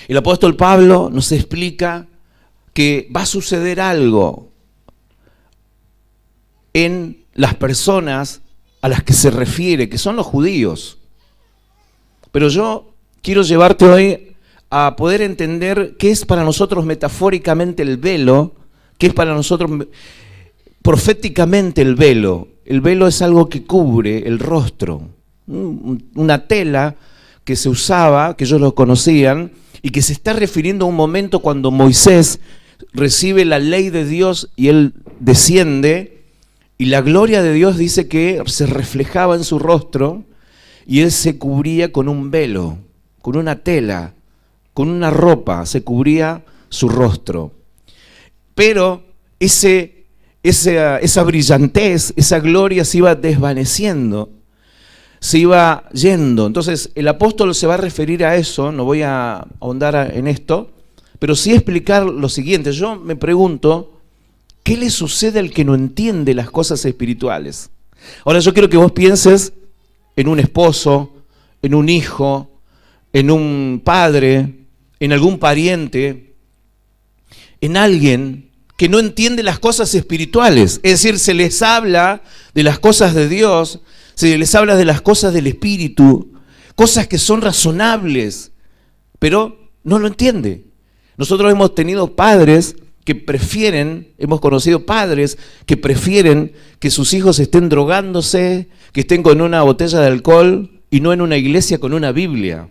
El apóstol Pablo nos explica que va a suceder algo en las personas a las que se refiere, que son los judíos. Pero yo quiero llevarte hoy a poder entender qué es para nosotros metafóricamente el velo, qué es para nosotros proféticamente el velo. El velo es algo que cubre el rostro, una tela que se usaba, que ellos lo conocían, y que se está refiriendo a un momento cuando Moisés recibe la ley de Dios y él desciende, y la gloria de Dios dice que se reflejaba en su rostro, y él se cubría con un velo, con una tela, con una ropa, se cubría su rostro. Pero esa brillantez, esa gloria se iba desvaneciendo, se iba yendo. Entonces el apóstol se va a referir a eso, no voy a ahondar en esto, pero sí explicar lo siguiente. Yo me pregunto, ¿qué le sucede al que no entiende las cosas espirituales? Ahora yo quiero que vos pienses en un esposo, en un hijo, en un padre, en algún pariente, en alguien que no entiende las cosas espirituales. Es decir, se les habla de las cosas de Dios, se les habla de las cosas del Espíritu, cosas que son razonables, pero no lo entiende. Nosotros hemos tenido padres que prefieren, hemos conocido padres que prefieren que sus hijos estén drogándose, que estén con una botella de alcohol y no en una iglesia con una Biblia.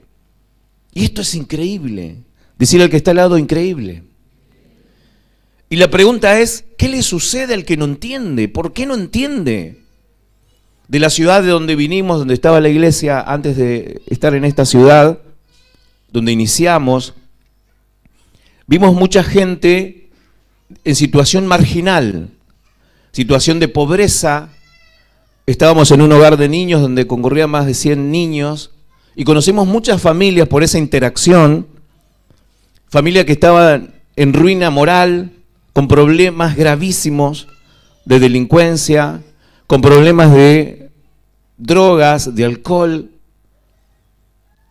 Y esto es increíble. Decirle al que está al lado, increíble. Y la pregunta es, ¿qué le sucede al que no entiende? ¿Por qué no entiende? De la ciudad de donde vinimos, donde estaba la iglesia, antes de estar en esta ciudad, donde iniciamos, vimos mucha gente en situación marginal, situación de pobreza. Estábamos en un hogar de niños donde concurrían más de 100 niños y conocimos muchas familias por esa interacción, familias que estaban en ruina moral, con problemas gravísimos de delincuencia, con problemas de drogas, de alcohol.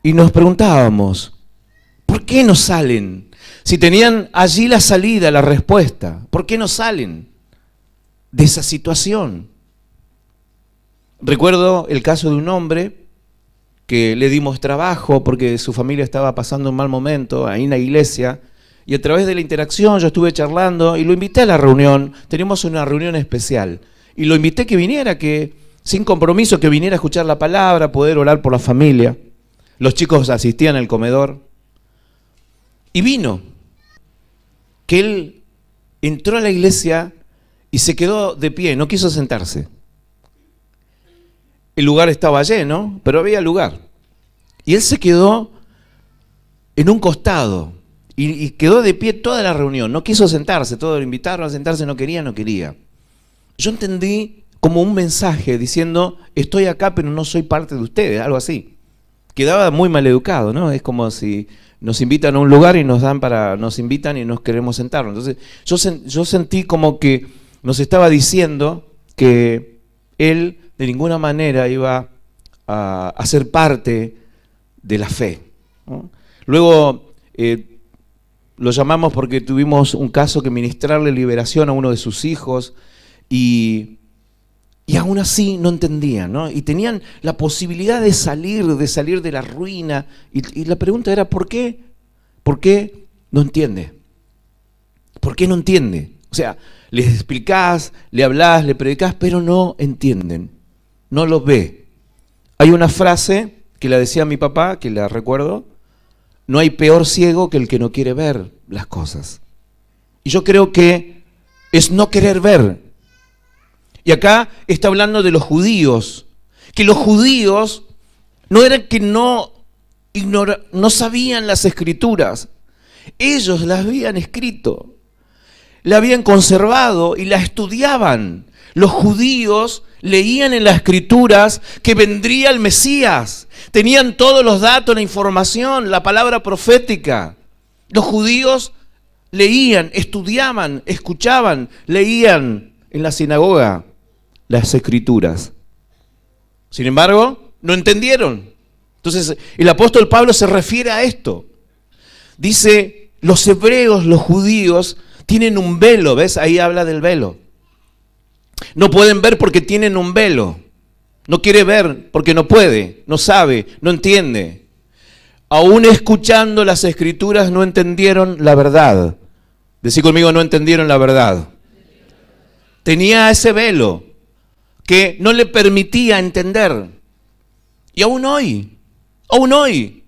Y nos preguntábamos, ¿por qué no salen? Si tenían allí la salida, la respuesta, ¿por qué no salen de esa situación? Recuerdo el caso de un hombre que le dimos trabajo porque su familia estaba pasando un mal momento ahí en la iglesia, y a través de la interacción yo estuve charlando y lo invité a la reunión. Teníamos una reunión especial y lo invité que viniera, que sin compromiso, que viniera a escuchar la palabra, poder orar por la familia. Los chicos asistían al comedor y vino, que él entró a la iglesia y se quedó de pie, no quiso sentarse. El lugar estaba lleno, pero había lugar. Y él se quedó en un costado y quedó de pie toda la reunión. No quiso sentarse, todos lo invitaron a sentarse, no quería. Yo entendí como un mensaje diciendo, estoy acá pero no soy parte de ustedes, algo así. Quedaba muy mal educado, ¿no? Es como si nos invitan a un lugar y nos invitan y nos queremos sentarnos. Entonces yo sentí como que nos estaba diciendo que él de ninguna manera iba a ser parte de la fe, ¿no? Luego lo llamamos porque tuvimos un caso que ministrarle liberación a uno de sus hijos y aún así no entendían, ¿no? Y tenían la posibilidad de salir de la ruina y la pregunta era ¿por qué? ¿Por qué no entiende? ¿Por qué no entiende? O sea, les explicás, le hablás, le predicás, pero no entienden, no lo ve. Hay una frase que la decía mi papá, que la recuerdo: no hay peor ciego que el que no quiere ver las cosas. Y yo creo que es no querer ver. Y acá está hablando de los judíos, que los judíos no eran que no sabían las escrituras, ellos las habían escrito, la habían conservado y la estudiaban. Los judíos leían en las escrituras que vendría el Mesías, tenían todos los datos, la información, la palabra profética. Los judíos leían, estudiaban, escuchaban, leían en la sinagoga las escrituras. Sin embargo, no entendieron. Entonces, el apóstol Pablo se refiere a esto. Dice, los hebreos, los judíos, tienen un velo, ¿ves? Ahí habla del velo. No pueden ver porque tienen un velo. No quiere ver porque no puede, no sabe, no entiende. Aún escuchando las escrituras no entendieron la verdad. Decí conmigo, no entendieron la verdad. Tenía ese velo que no le permitía entender. Y aún hoy,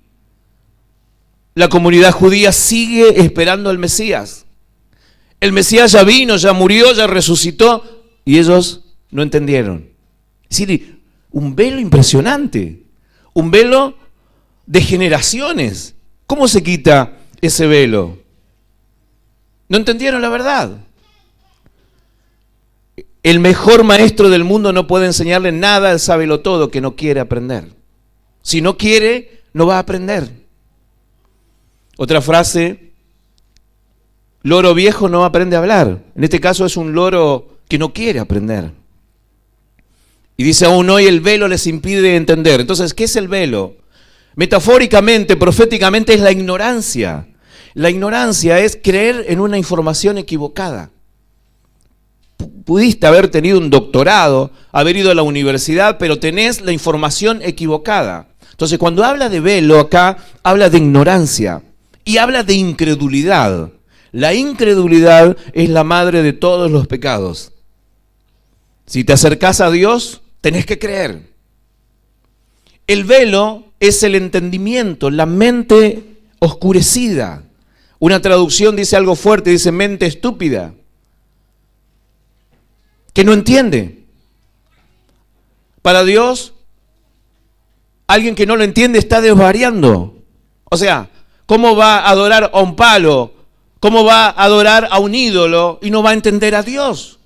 la comunidad judía sigue esperando al Mesías. El Mesías ya vino, ya murió, ya resucitó, y ellos no entendieron. Es decir, un velo impresionante, un velo de generaciones. ¿Cómo se quita ese velo? No entendieron la verdad. El mejor maestro del mundo no puede enseñarle nada al sábelo-todo que no quiere aprender. Si no quiere, no va a aprender. Otra frase, loro viejo no aprende a hablar. En este caso es un loro que no quiere aprender. Y dice, aún hoy el velo les impide entender. Entonces, ¿qué es el velo? Metafóricamente, proféticamente, es la ignorancia. La ignorancia es creer en una información equivocada. Pudiste haber tenido un doctorado, haber ido a la universidad, pero tenés la información equivocada. Entonces, cuando habla de velo acá, habla de ignorancia y habla de incredulidad. La incredulidad es la madre de todos los pecados. Si te acercás a Dios, tenés que creer. El velo es el entendimiento, la mente oscurecida. Una traducción dice algo fuerte, dice mente estúpida, que no entiende. Para Dios, alguien que no lo entiende está desvariando. O sea, ¿cómo va a adorar a un palo? ¿Cómo va a adorar a un ídolo y no va a entender a Dios?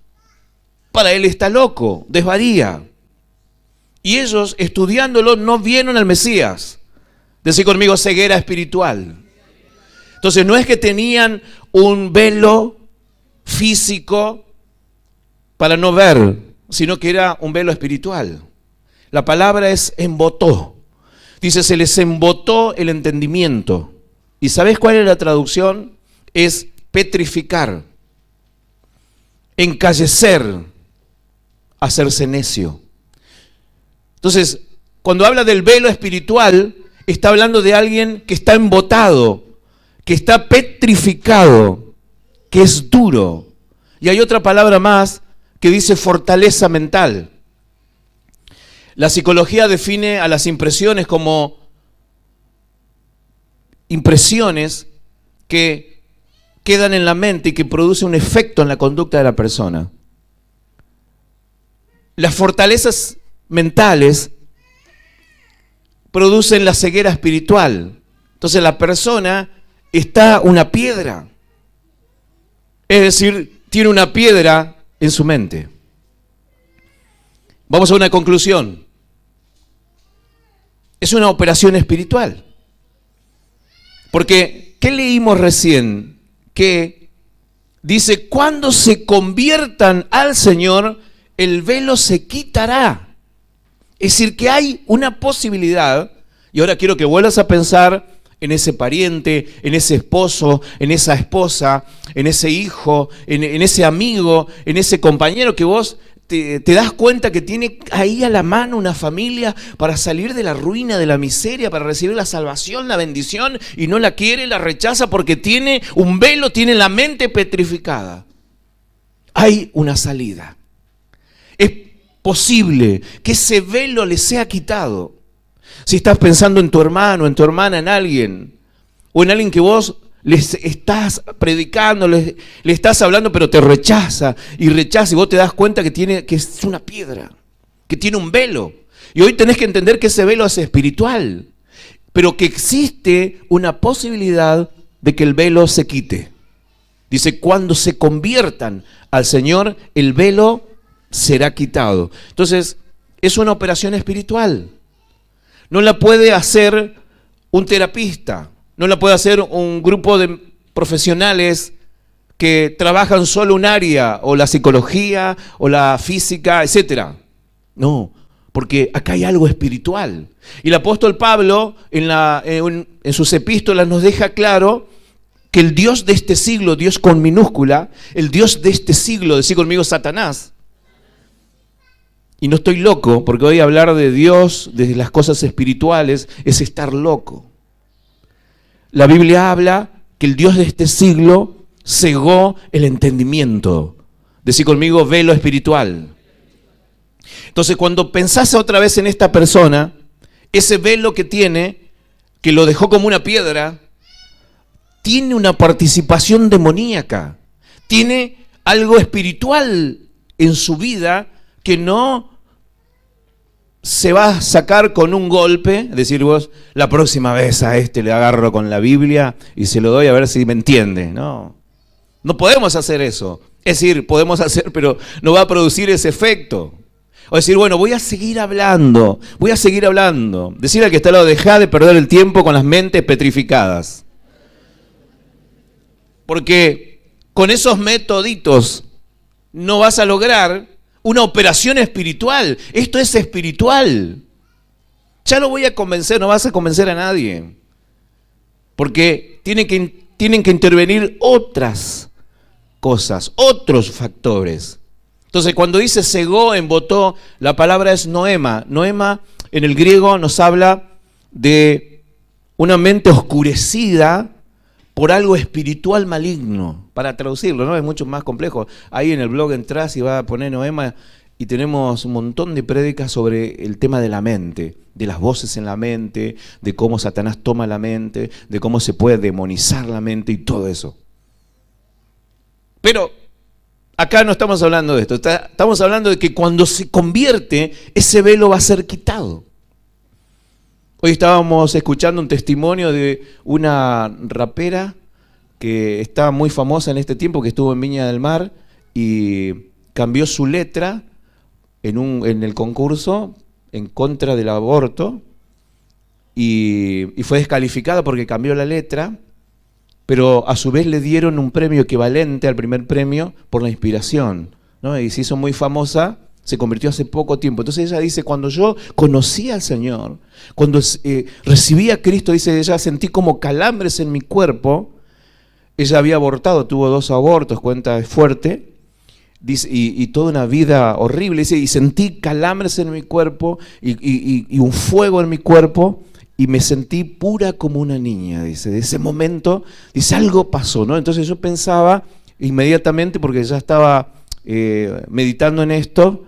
Para él está loco, desvaría. Y ellos, estudiándolo, no vieron al Mesías. Decí conmigo, ceguera espiritual. Entonces, no es que tenían un velo físico para no ver, sino que era un velo espiritual. La palabra es embotó. Dice, se les embotó el entendimiento. ¿Y sabes cuál es la traducción? Es petrificar, encallecer, hacerse necio. Entonces, cuando habla del velo espiritual, está hablando de alguien que está embotado, que está petrificado, que es duro. Y hay otra palabra más que dice fortaleza mental. La psicología define a las impresiones como impresiones que quedan en la mente y que producen un efecto en la conducta de la persona. Las fortalezas mentales producen la ceguera espiritual. Entonces la persona está una piedra. Es decir, tiene una piedra en su mente. Vamos a una conclusión. Es una operación espiritual. Porque, ¿qué leímos recién? Que dice, cuando se conviertan al Señor, el velo se quitará. Es decir, que hay una posibilidad, y ahora quiero que vuelvas a pensar en ese pariente, en ese esposo, en esa esposa, en ese hijo, en ese amigo, en ese compañero que vos te das cuenta que tiene ahí a la mano una familia para salir de la ruina, de la miseria, para recibir la salvación, la bendición, y no la quiere, la rechaza porque tiene un velo, tiene la mente petrificada. Hay una salida. Es posible que ese velo le sea quitado. Si estás pensando en tu hermano, en tu hermana, en alguien, o en alguien que vos les estás predicando, le estás hablando, pero te rechaza, y vos te das cuenta que es una piedra, que tiene un velo. Y hoy tenés que entender que ese velo es espiritual, pero que existe una posibilidad de que el velo se quite. Dice, cuando se conviertan al Señor, el velo será quitado. Entonces, es una operación espiritual. No la puede hacer un terapista, no la puede hacer un grupo de profesionales que trabajan solo un área, o la psicología, o la física, etc. No, porque acá hay algo espiritual. Y el apóstol Pablo en sus epístolas nos deja claro que el Dios de este siglo, Dios con minúscula, el Dios de este siglo, decir conmigo Satanás, y no estoy loco, porque hoy hablar de Dios, de las cosas espirituales, es estar loco. La Biblia habla que el Dios de este siglo cegó el entendimiento. Decir conmigo velo espiritual. Entonces, cuando pensás otra vez en esta persona, ese velo que tiene, que lo dejó como una piedra, tiene una participación demoníaca, tiene algo espiritual en su vida que no se va a sacar con un golpe, decir vos, la próxima vez a este le agarro con la Biblia y se lo doy a ver si me entiende. No, no podemos hacer eso. Es decir, podemos hacer, pero no va a producir ese efecto. O decir, bueno, voy a seguir hablando. Decir al que está al lado, dejá de perder el tiempo con las mentes petrificadas. Porque con esos metoditos no vas a lograr una operación espiritual. Esto es espiritual. Ya no voy a convencer, no vas a convencer a nadie. Porque tienen que intervenir otras cosas, otros factores. Entonces, cuando dice cegó, embotó, la palabra es noema. Noema en el griego nos habla de una mente oscurecida por algo espiritual maligno. Para traducirlo, ¿no? Es mucho más complejo. Ahí en el blog entras y va a poner noema y tenemos un montón de prédicas sobre el tema de la mente, de las voces en la mente, de cómo Satanás toma la mente, de cómo se puede demonizar la mente y todo eso. Pero acá no estamos hablando de esto, estamos hablando de que cuando se convierte, ese velo va a ser quitado. Hoy estábamos escuchando un testimonio de una rapera que está muy famosa en este tiempo, que estuvo en Viña del Mar y cambió su letra en el concurso en contra del aborto y fue descalificada porque cambió la letra. Pero a su vez le dieron un premio equivalente al primer premio por la inspiración, ¿no? Y se hizo muy famosa, se convirtió hace poco tiempo. Entonces ella dice, cuando yo conocí al Señor, cuando recibí a Cristo, dice ella, sentí como calambres en mi cuerpo. Ella había abortado, tuvo 2 abortos, cuenta, es fuerte, dice, y toda una vida horrible. Dice, y sentí calambres en mi cuerpo y un fuego en mi cuerpo. Y me sentí pura como una niña, dice. De ese momento, dice, algo pasó, ¿no? Entonces yo pensaba inmediatamente, porque ya estaba meditando en esto,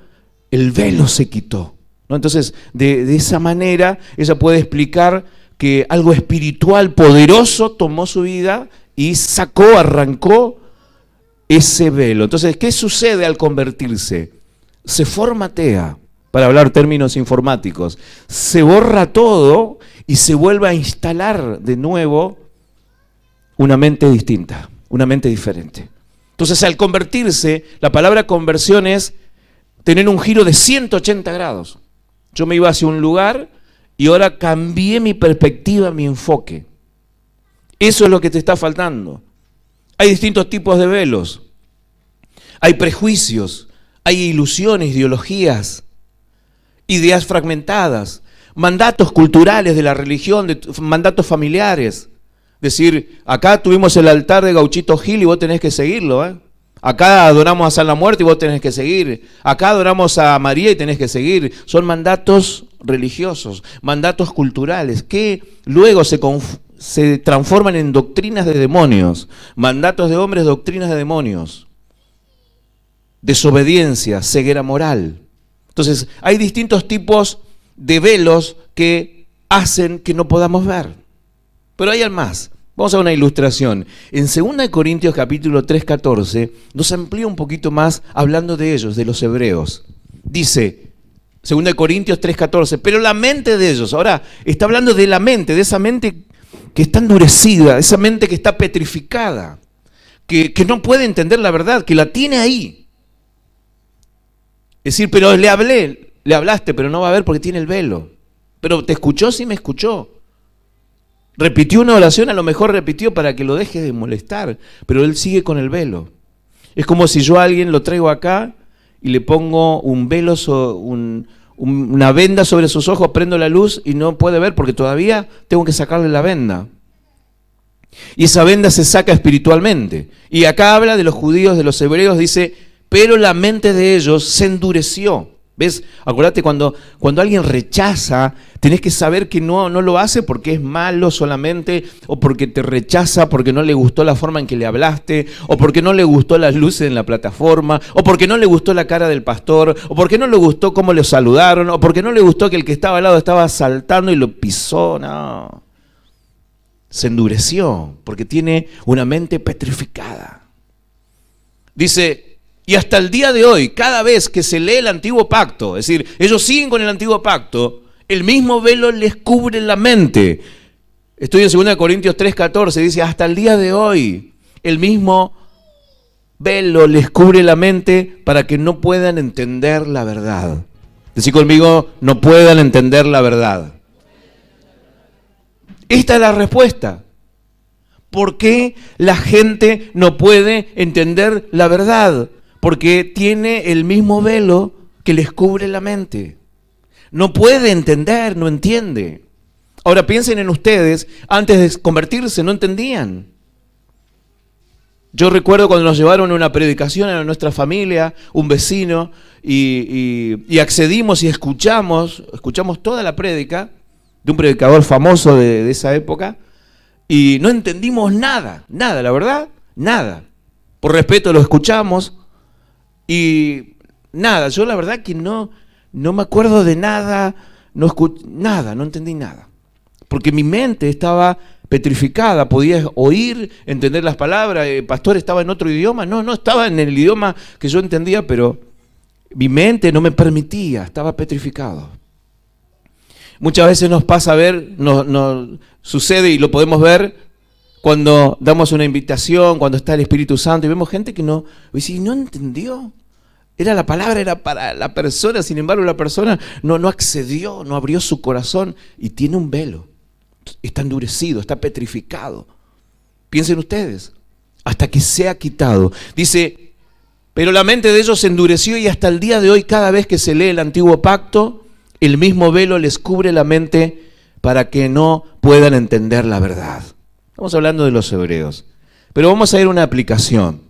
el velo se quitó, ¿no? Entonces, de esa manera, ella puede explicar que algo espiritual poderoso tomó su vida y arrancó ese velo. Entonces, ¿qué sucede al convertirse? Se formatea, para hablar términos informáticos, se borra todo y se vuelve a instalar de nuevo una mente distinta, una mente diferente. Entonces, al convertirse, la palabra conversión es tener un giro de 180 grados. Yo me iba hacia un lugar y ahora cambié mi perspectiva, mi enfoque. Eso es lo que te está faltando. Hay distintos tipos de velos. Hay prejuicios, hay ilusiones, ideologías, ideas fragmentadas, mandatos culturales de la religión, mandatos familiares. Decir, acá tuvimos el altar de Gauchito Gil y vos tenés que seguirlo, ¿eh? Acá adoramos a San La Muerte y vos tenés que seguir. Acá adoramos a María y tenés que seguir. Son mandatos religiosos, mandatos culturales, que luego se transforman en doctrinas de demonios. Mandatos de hombres, doctrinas de demonios. Desobediencia, ceguera moral. Entonces, hay distintos tipos de velos que hacen que no podamos ver. Pero hay más. Vamos a una ilustración. En 2 Corintios capítulo 3, 14, nos amplía un poquito más hablando de ellos, de los hebreos. Dice, 2 Corintios 3, 14, pero la mente de ellos, ahora está hablando de la mente, de esa mente que está endurecida, esa mente que está petrificada, que no puede entender la verdad, que la tiene ahí. Es decir, pero le hablaste, pero no va a ver porque tiene el velo. Pero te escuchó, sí me escuchó. Repitió una oración, a lo mejor repitió para que lo deje de molestar, pero él sigue con el velo. Es como si yo a alguien lo traigo acá y le pongo un velo, una venda sobre sus ojos, prendo la luz y no puede ver porque todavía tengo que sacarle la venda. Y esa venda se saca espiritualmente. Y acá habla de los judíos, de los hebreos, dice, pero la mente de ellos se endureció. ¿Ves? Acuérdate, cuando alguien rechaza, tenés que saber que no lo hace porque es malo solamente, o porque te rechaza porque no le gustó la forma en que le hablaste, o porque no le gustó las luces en la plataforma, o porque no le gustó la cara del pastor, o porque no le gustó cómo le saludaron, o porque no le gustó que el que estaba al lado estaba saltando y lo pisó. No. Se endureció porque tiene una mente petrificada. Dice, y hasta el día de hoy, cada vez que se lee el antiguo pacto, es decir, ellos siguen con el antiguo pacto, el mismo velo les cubre la mente. Estoy en 2 Corintios 3:14, dice, hasta el día de hoy, el mismo velo les cubre la mente para que no puedan entender la verdad. Decí conmigo, no puedan entender la verdad. Esta es la respuesta. ¿Por qué la gente no puede entender la verdad? Porque tiene el mismo velo que les cubre la mente. No puede entender, no entiende. Ahora piensen en ustedes, antes de convertirse no entendían. Yo recuerdo cuando nos llevaron a una predicación a nuestra familia, un vecino, y accedimos y escuchamos toda la prédica de un predicador famoso de esa época, y no entendimos nada, la verdad, nada. Por respeto lo escuchamos, y nada, yo la verdad que no me acuerdo de nada, no entendí nada. Porque mi mente estaba petrificada, podía oír, entender las palabras, el pastor estaba en otro idioma, no estaba en el idioma que yo entendía, pero mi mente no me permitía, estaba petrificado. Muchas veces nos pasa ver, nos sucede y lo podemos ver cuando damos una invitación, cuando está el Espíritu Santo y vemos gente que no entendió. La palabra era para la persona, sin embargo la persona no accedió, no abrió su corazón y tiene un velo. Está endurecido, está petrificado. Piensen ustedes, hasta que sea quitado. Dice, pero la mente de ellos se endureció y hasta el día de hoy, cada vez que se lee el antiguo pacto, el mismo velo les cubre la mente para que no puedan entender la verdad. Estamos hablando de los hebreos. Pero vamos a ver una aplicación.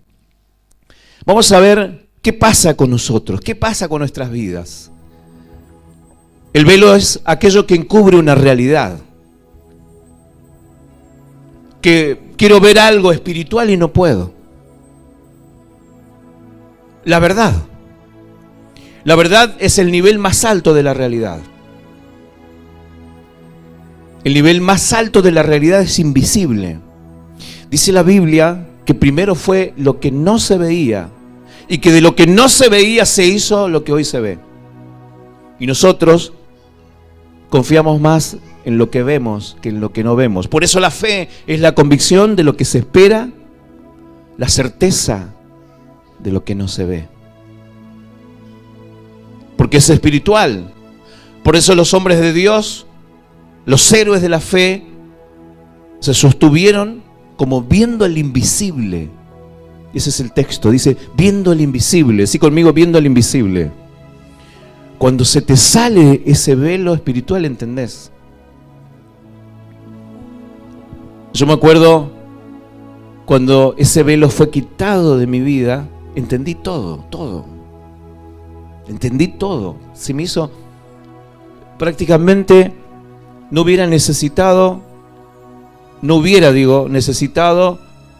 Vamos a ver qué pasa con nosotros, qué pasa con nuestras vidas. El velo es aquello que encubre una realidad. Que quiero ver algo espiritual y no puedo. La verdad. La verdad es el nivel más alto de la realidad. El nivel más alto de la realidad es invisible. Dice la Biblia que primero fue lo que no se veía y que de lo que no se veía se hizo lo que hoy se ve. Y nosotros confiamos más en lo que vemos que en lo que no vemos. Por eso la fe es la convicción de lo que se espera, la certeza de lo que no se ve. Porque es espiritual. Por eso los hombres de Dios, los héroes de la fe, se sostuvieron como viendo el invisible. Ese es el texto, dice, viendo el invisible. Sí, conmigo, viendo el invisible. Cuando se te sale ese velo espiritual, ¿entendés? Yo me acuerdo cuando ese velo fue quitado de mi vida, entendí todo. Entendí todo. Se me hizo prácticamente, no hubiera necesitado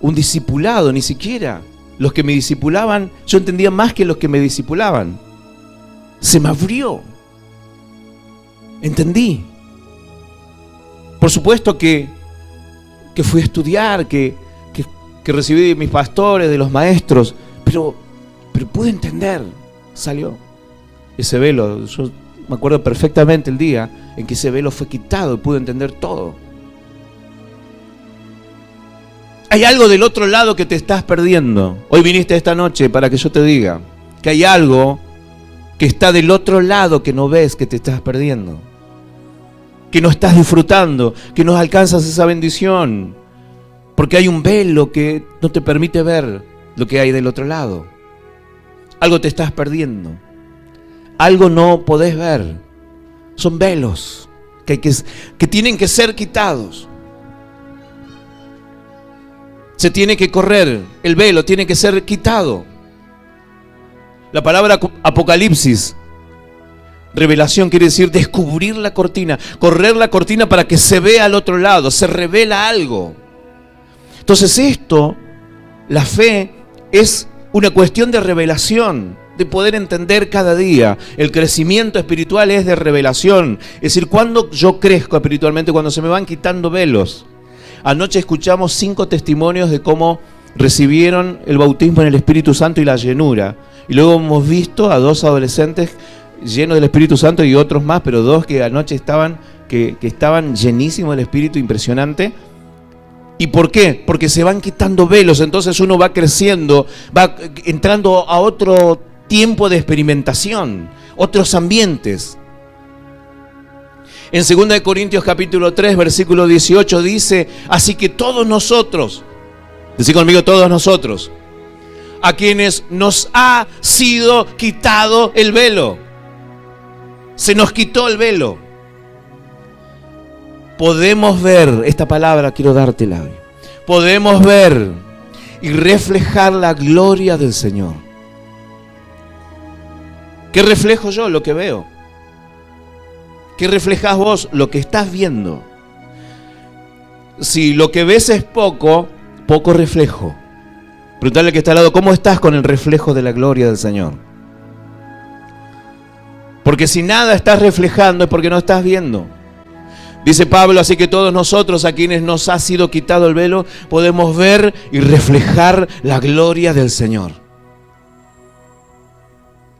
un discipulado, ni siquiera. Los que me discipulaban, yo entendía más que los que me discipulaban. Se me abrió. Entendí. Por supuesto que fui a estudiar, que recibí de mis pastores, de los maestros, pero pude entender. Salió ese velo. Yo me acuerdo perfectamente el día en que ese velo fue quitado y pude entender todo. Hay algo del otro lado que te estás perdiendo. Hoy viniste esta noche para que yo te diga que hay algo que está del otro lado que no ves, que te estás perdiendo, que no estás disfrutando, que no alcanzas esa bendición, porque hay un velo que no te permite ver lo que hay del otro lado. Algo te estás perdiendo, algo no podés ver. Son velos que tienen que ser quitados. Se tiene que correr, el velo tiene que ser quitado. La palabra apocalipsis, revelación, quiere decir descubrir la cortina, correr la cortina para que se vea al otro lado, se revela algo. Entonces esto, la fe, es una cuestión de revelación, de poder entender cada día. El crecimiento espiritual es de revelación. Es decir, cuando yo crezco espiritualmente, cuando se me van quitando velos. Anoche escuchamos 5 testimonios de cómo recibieron el bautismo en el Espíritu Santo y la llenura. Y luego hemos visto a 2 adolescentes llenos del Espíritu Santo y otros más, pero 2 que anoche estaban, que estaban llenísimos del Espíritu, impresionante. ¿Y por qué? Porque se van quitando velos, entonces uno va creciendo, va entrando a otro tiempo de experimentación, otros ambientes. En 2 Corintios capítulo 3, versículo 18 dice, así que todos nosotros, decí conmigo, todos nosotros, a quienes nos ha sido quitado el velo, se nos quitó el velo, podemos ver, esta palabra quiero dártela hoy, podemos ver y reflejar la gloria del Señor. ¿Qué reflejo yo? Lo que veo. ¿Qué reflejas vos? Lo que estás viendo. Si lo que ves es poco, poco reflejo. Preguntarle al que está al lado, ¿cómo estás con el reflejo de la gloria del Señor? Porque si nada estás reflejando es porque no estás viendo. Dice Pablo, así que todos nosotros a quienes nos ha sido quitado el velo, podemos ver y reflejar la gloria del Señor.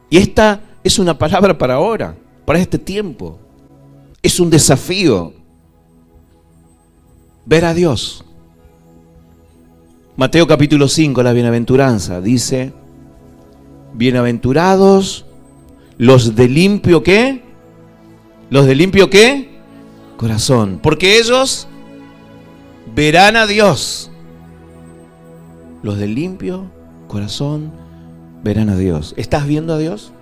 Y esta es una palabra para ahora, para este tiempo. Es un desafío ver a Dios. Mateo capítulo 5, la bienaventuranza, dice, bienaventurados los de limpio ¿qué? Los de limpio ¿qué? Corazón, porque ellos verán a Dios. Los de limpio corazón verán a Dios. ¿Estás viendo a Dios?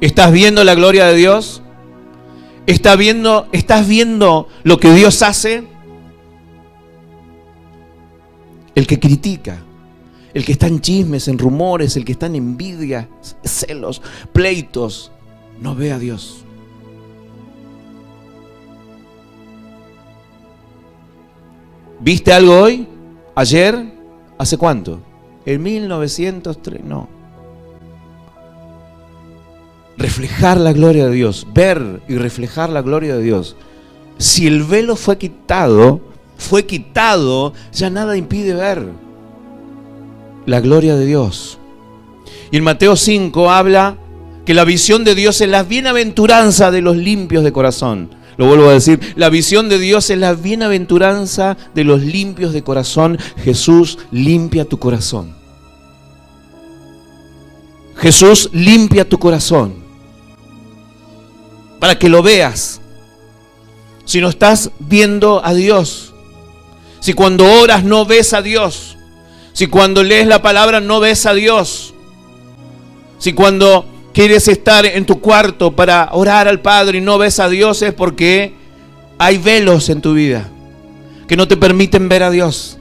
¿Estás viendo la gloria de Dios? ¿Estás viendo lo que Dios hace? El que critica, el que está en chismes, en rumores, el que está en envidia, celos, pleitos, no ve a Dios. ¿Viste algo hoy? ¿Ayer? ¿Hace cuánto? En 1903, no. Reflejar la gloria de Dios, ver y reflejar la gloria de Dios. Si el velo fue quitado, ya nada impide ver la gloria de Dios. Y en Mateo 5 habla que la visión de Dios es la bienaventuranza de los limpios de corazón. Lo vuelvo a decir, la visión de Dios es la bienaventuranza de los limpios de corazón. Jesús limpia tu corazón. Jesús limpia tu corazón para que lo veas. Si no estás viendo a Dios, si cuando oras no ves a Dios, si cuando lees la palabra no ves a Dios, si cuando quieres estar en tu cuarto para orar al Padre y no ves a Dios, es porque hay velos en tu vida que no te permiten ver a Dios.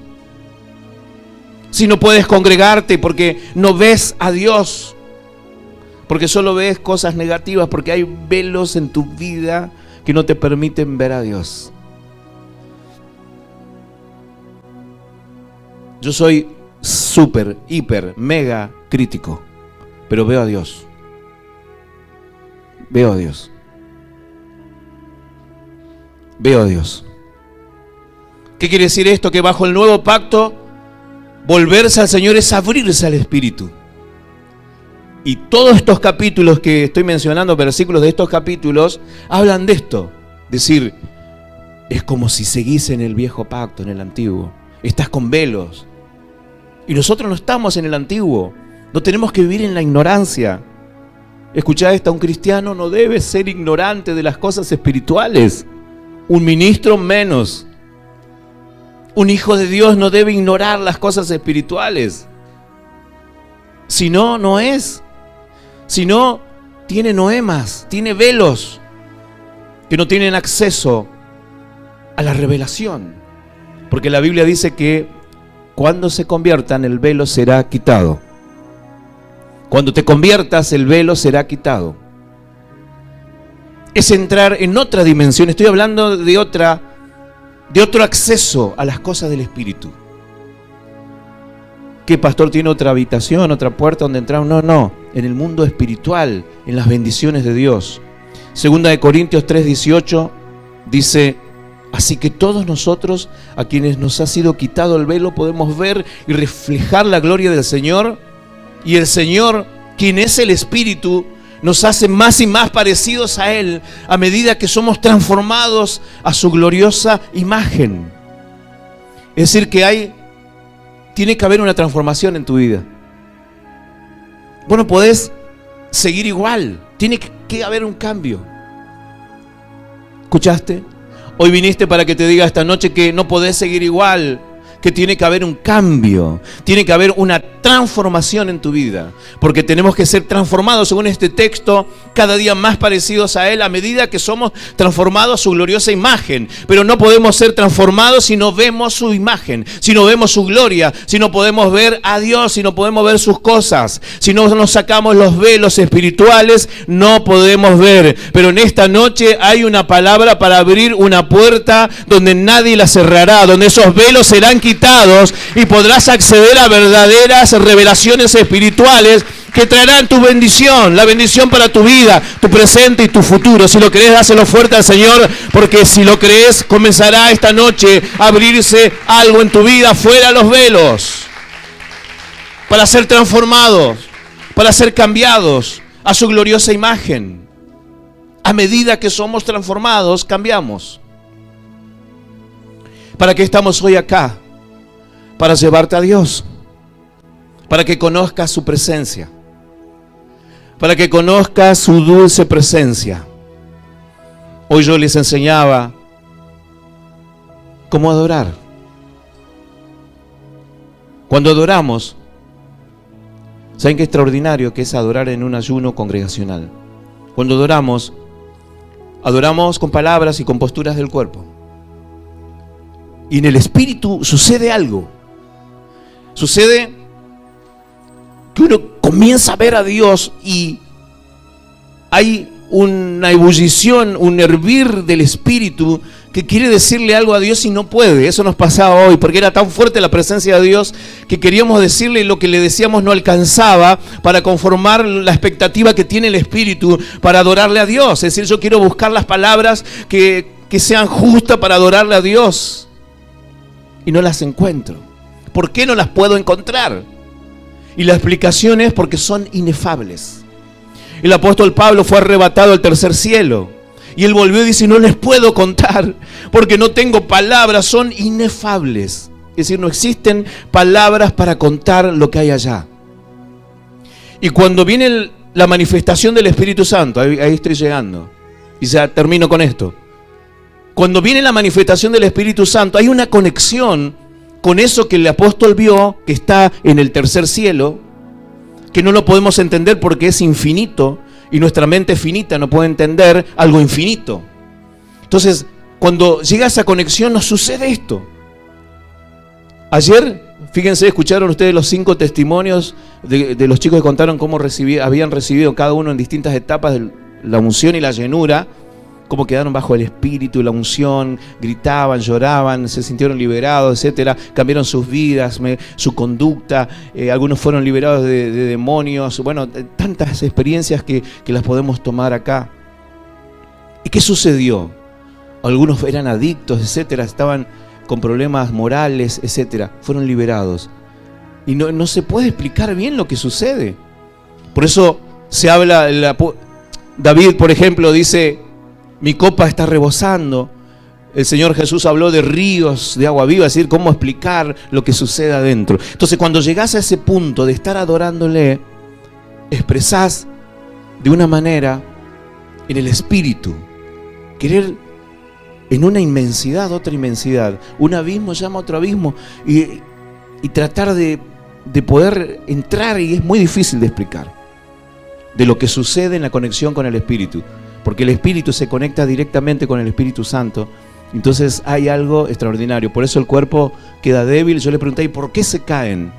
Si no puedes congregarte porque no ves a Dios, porque solo ves cosas negativas, porque hay velos en tu vida que no te permiten ver a Dios. Yo soy súper, hiper, mega crítico, pero veo a Dios. Veo a Dios. Veo a Dios. ¿Qué quiere decir esto? Que bajo el nuevo pacto, volverse al Señor es abrirse al Espíritu. Y todos estos capítulos que estoy mencionando, versículos de estos capítulos, hablan de esto. Decir, es como si seguís en el viejo pacto, en el antiguo. Estás con velos. Y nosotros no estamos en el antiguo. No tenemos que vivir en la ignorancia. Escuchá esta, un cristiano no debe ser ignorante de las cosas espirituales. Un ministro menos. Un hijo de Dios no debe ignorar las cosas espirituales. Si no, no es. Si no, tiene noemas, tiene velos que no tienen acceso a la revelación, Porque la Biblia dice que cuando se conviertan el velo será quitado. Cuando te conviertas el velo será quitado. Es entrar en otra dimensión. Estoy hablando de otro acceso a las cosas del Espíritu. ¿Qué pastor tiene otra habitación, otra puerta donde entrar? No, en el mundo espiritual, en las bendiciones de Dios. Segunda de Corintios 3:18 dice: así que todos nosotros, a quienes nos ha sido quitado el velo, podemos ver y reflejar la gloria del Señor. Y el Señor, quien es el Espíritu, nos hace más y más parecidos a Él a medida que somos transformados a su gloriosa imagen. Es decir, que tiene que haber una transformación en tu vida. Vos no podés seguir igual, tiene que haber un cambio. ¿Escuchaste? Hoy viniste para que te diga esta noche que no podés seguir igual, que tiene que haber un cambio, tiene que haber una transformación en tu vida, porque tenemos que ser transformados, según este texto, cada día más parecidos a Él a medida que somos transformados a su gloriosa imagen. Pero no podemos ser transformados si no vemos su imagen, si no vemos su gloria, si no podemos ver a Dios, si no podemos ver sus cosas, si no nos sacamos los velos espirituales, no podemos ver. Pero en esta noche hay una palabra para abrir una puerta donde nadie la cerrará, donde esos velos serán quitados y podrás acceder a verdaderas revelaciones espirituales que traerán tu bendición, la bendición para tu vida, tu presente y tu futuro. Si lo crees, dáselo fuerte al Señor, porque si lo crees, comenzará esta noche a abrirse algo en tu vida fuera los velos, para ser transformados, para ser cambiados a su gloriosa imagen. A medida que somos transformados, cambiamos. ¿Para qué estamos hoy acá? Para llevarte a Dios, para que conozcas su presencia, para que conozcas su dulce presencia. Hoy yo les enseñaba cómo adorar. Cuando adoramos, ¿saben qué extraordinario que es adorar en un ayuno congregacional? Cuando adoramos con palabras y con posturas del cuerpo. Y en el espíritu sucede algo. Sucede que uno comienza a ver a Dios y hay una ebullición, un hervir del espíritu que quiere decirle algo a Dios y no puede. Eso nos pasaba hoy, porque era tan fuerte la presencia de Dios que queríamos decirle lo que le decíamos no alcanzaba para conformar la expectativa que tiene el espíritu para adorarle a Dios. Es decir, yo quiero buscar las palabras que sean justas para adorarle a Dios y no las encuentro. ¿Por qué no las puedo encontrar? Y la explicación es porque son inefables. El apóstol Pablo fue arrebatado al tercer cielo y él volvió y dice: no les puedo contar porque no tengo palabras, son inefables. Es decir, no existen palabras para contar lo que hay allá. Y cuando viene la manifestación del Espíritu Santo, ahí estoy llegando y ya termino con esto. Cuando viene la manifestación del Espíritu Santo, hay una conexión con eso que el apóstol vio, que está en el tercer cielo, que no lo podemos entender porque es infinito y nuestra mente finita no puede entender algo infinito. Entonces, cuando llega esa conexión, nos sucede esto. Ayer, fíjense, escucharon ustedes los 5 testimonios de los chicos que contaron cómo habían recibido cada uno en distintas etapas de la unción y la llenura. Cómo quedaron bajo el espíritu y la unción, gritaban, lloraban, se sintieron liberados, etcétera, cambiaron sus vidas, su conducta, algunos fueron liberados de demonios, bueno, tantas experiencias que las podemos tomar acá. ¿Y qué sucedió? Algunos eran adictos, etcétera, estaban con problemas morales, etcétera, fueron liberados. Y no se puede explicar bien lo que sucede. Por eso se habla, David, por ejemplo, dice: mi copa está rebosando. El Señor Jesús habló de ríos de agua viva, es decir, cómo explicar lo que sucede adentro. Entonces, cuando llegás a ese punto de estar adorándole, expresás de una manera en el espíritu, querer en una inmensidad, otra inmensidad. Un abismo llama a otro abismo y tratar de poder entrar, y es muy difícil de explicar, de lo que sucede en la conexión con el espíritu. Porque el Espíritu se conecta directamente con el Espíritu Santo Entonces hay algo extraordinario. Por eso el cuerpo queda débil. Yo le pregunté, ¿y por qué se caen?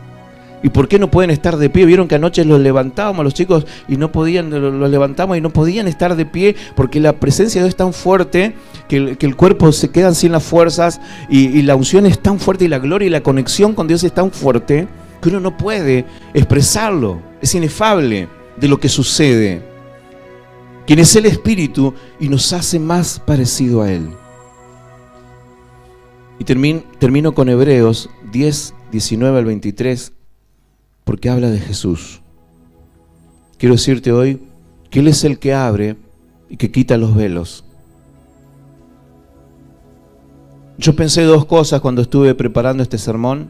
¿Y por qué no pueden estar de pie? Vieron que anoche los levantábamos a los chicos y no podían, los levantamos y no podían estar de pie porque la presencia de Dios es tan fuerte que el cuerpo se queda sin las fuerzas y la unción es tan fuerte y la gloria y la conexión con Dios es tan fuerte que uno no puede expresarlo. Es inefable de lo que sucede. Quien es el Espíritu y nos hace más parecido a Él. Y termino con Hebreos 10, 19 al 23, porque habla de Jesús. Quiero decirte hoy que Él es el que abre y que quita los velos. Yo pensé dos cosas cuando estuve preparando este sermón,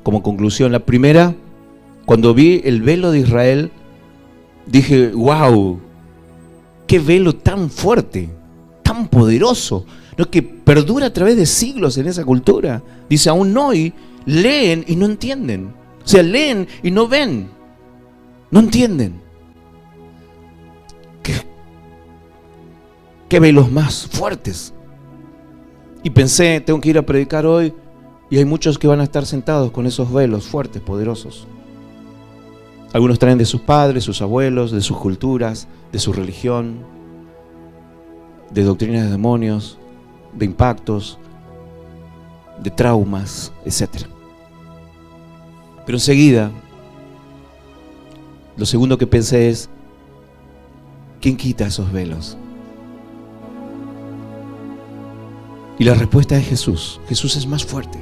como conclusión. La primera, cuando vi el velo de Israel, dije, wow, qué velo tan fuerte, tan poderoso, ¿no? Que perdura a través de siglos en esa cultura. Dice, aún hoy leen y no entienden. O sea, leen y no ven, no entienden. ¿Qué velos más fuertes? Y pensé, tengo que ir a predicar hoy, y hay muchos que van a estar sentados con esos velos fuertes, poderosos. Algunos traen de sus padres, sus abuelos, de sus culturas, de su religión, de doctrinas de demonios, de impactos, de traumas, etc. Pero enseguida, lo segundo que pensé es, ¿quién quita esos velos? Y la respuesta es Jesús. Jesús es más fuerte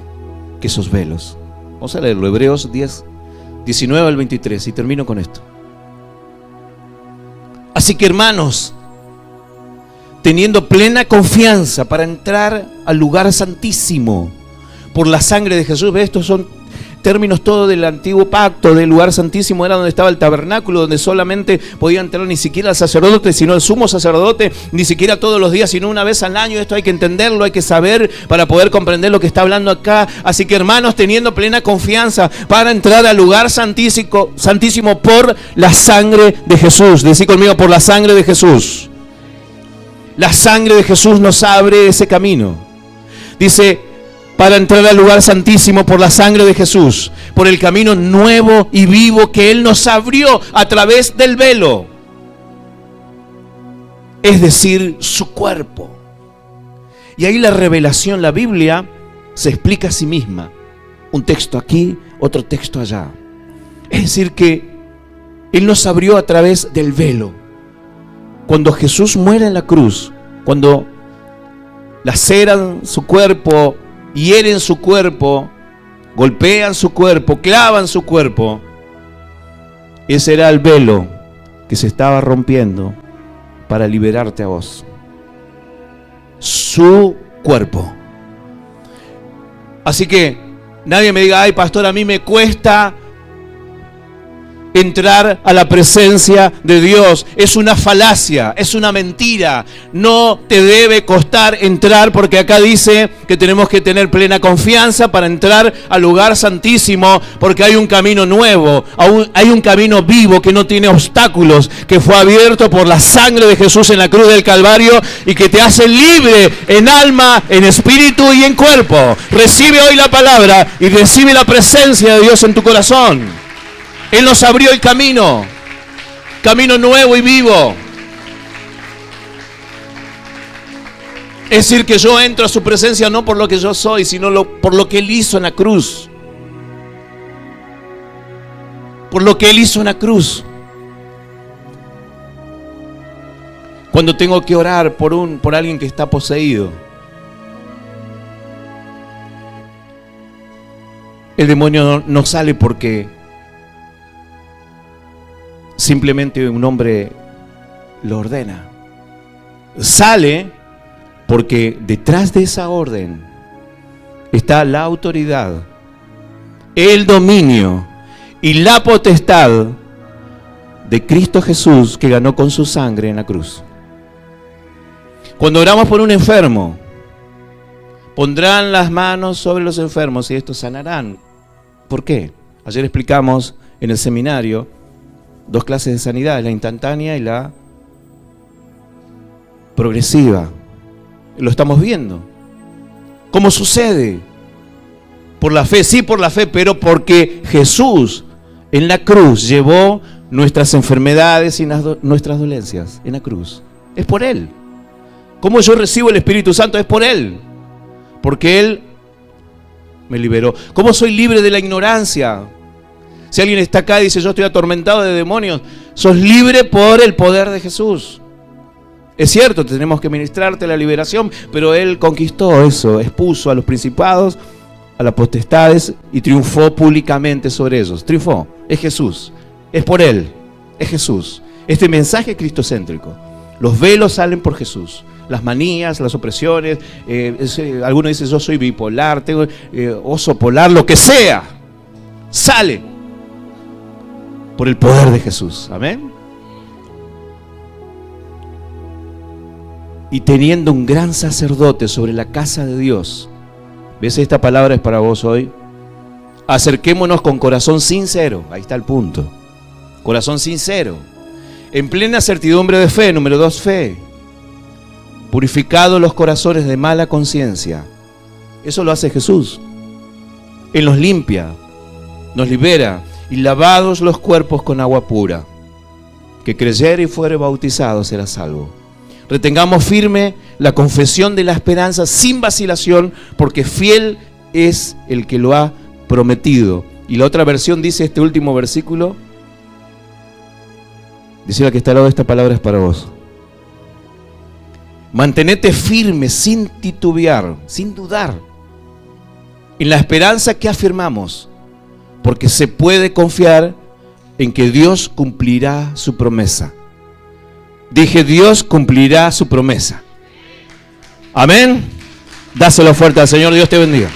que esos velos. Vamos a leerlo, Hebreos 10, 19 al 23, y termino con esto. Así que, hermanos, teniendo plena confianza para entrar al lugar santísimo por la sangre de Jesús. Estos son términos todos del antiguo pacto. Del lugar santísimo era donde estaba el tabernáculo, donde solamente podía entrar ni siquiera el sacerdote, sino el sumo sacerdote, ni siquiera todos los días, sino una vez al año. Esto hay que entenderlo, hay que saber para poder comprender lo que está hablando acá. Así que, hermanos, teniendo plena confianza para entrar al lugar santísimo por la sangre de Jesús. Decí conmigo, por la sangre de Jesús. La sangre de Jesús nos abre ese camino. Dice, para entrar al lugar santísimo por la sangre de Jesús, por el camino nuevo y vivo que Él nos abrió a través del velo. Es decir, su cuerpo. Y ahí la revelación, la Biblia, se explica a sí misma. Un texto aquí, otro texto allá. Es decir, que Él nos abrió a través del velo. Cuando Jesús muere en la cruz, cuando laceran su cuerpo, hieren su cuerpo, golpean su cuerpo, clavan su cuerpo, ese era el velo que se estaba rompiendo para liberarte a vos. Su cuerpo. Así que nadie me diga, ay pastor, a mí me cuesta entrar a la presencia de Dios. Es una falacia, es una mentira. No te debe costar entrar, porque acá dice que tenemos que tener plena confianza para entrar al lugar santísimo, porque hay un camino nuevo, hay un camino vivo que no tiene obstáculos, que fue abierto por la sangre de Jesús en la cruz del Calvario y que te hace libre en alma, en espíritu y en cuerpo. Recibe hoy la palabra y recibe la presencia de Dios en tu corazón. Él nos abrió el camino nuevo y vivo. Es decir, que yo entro a su presencia no por lo que yo soy, sino por lo que Él hizo en la cruz. Por lo que Él hizo en la cruz. Cuando tengo que orar por alguien que está poseído, el demonio no sale porque simplemente un hombre lo ordena. Sale porque detrás de esa orden está la autoridad, el dominio y la potestad de Cristo Jesús, que ganó con su sangre en la cruz. Cuando oramos por un enfermo, pondrán las manos sobre los enfermos y estos sanarán. ¿Por qué? Ayer explicamos en el seminario dos clases de sanidad, la instantánea y la progresiva. Lo estamos viendo. ¿Cómo sucede? Por la fe, sí, por la fe, pero porque Jesús en la cruz llevó nuestras enfermedades y nuestras dolencias en la cruz. Es por Él. ¿Cómo yo recibo el Espíritu Santo? Es por Él. Porque Él me liberó. ¿Cómo soy libre de la ignorancia? Si alguien está acá y dice, yo estoy atormentado de demonios, sos libre por el poder de Jesús. Es cierto, tenemos que ministrarte la liberación, pero Él conquistó eso, expuso a los principados, a las potestades y triunfó públicamente sobre ellos. Triunfó. Es Jesús. Es por Él. Es Jesús. Este mensaje es cristocéntrico. Los velos salen por Jesús. Las manías, las opresiones. Algunos dicen, yo soy bipolar, tengo oso polar, lo que sea. Sale por el poder de Jesús. Amén. Y teniendo un gran sacerdote sobre la casa de Dios. ¿Ves? Esta palabra es para vos hoy. Acerquémonos con corazón sincero. Ahí está el punto. Corazón sincero. En plena certidumbre de fe. Número 2, fe. Purificados los corazones de mala conciencia. Eso lo hace Jesús. Él nos limpia, nos libera. Y lavados los cuerpos con agua pura. Que creyere y fuere bautizado será salvo. Retengamos firme la confesión de la esperanza sin vacilación, porque fiel es el que lo ha prometido. Y la otra versión dice, este último versículo, dice la que está al lado de esta palabra es para vos. Mantenete firme sin titubear, sin dudar, en la esperanza que afirmamos, porque se puede confiar en que Dios cumplirá su promesa. Dije, Dios cumplirá su promesa. Amén. Dáselo fuerte al Señor. Dios te bendiga.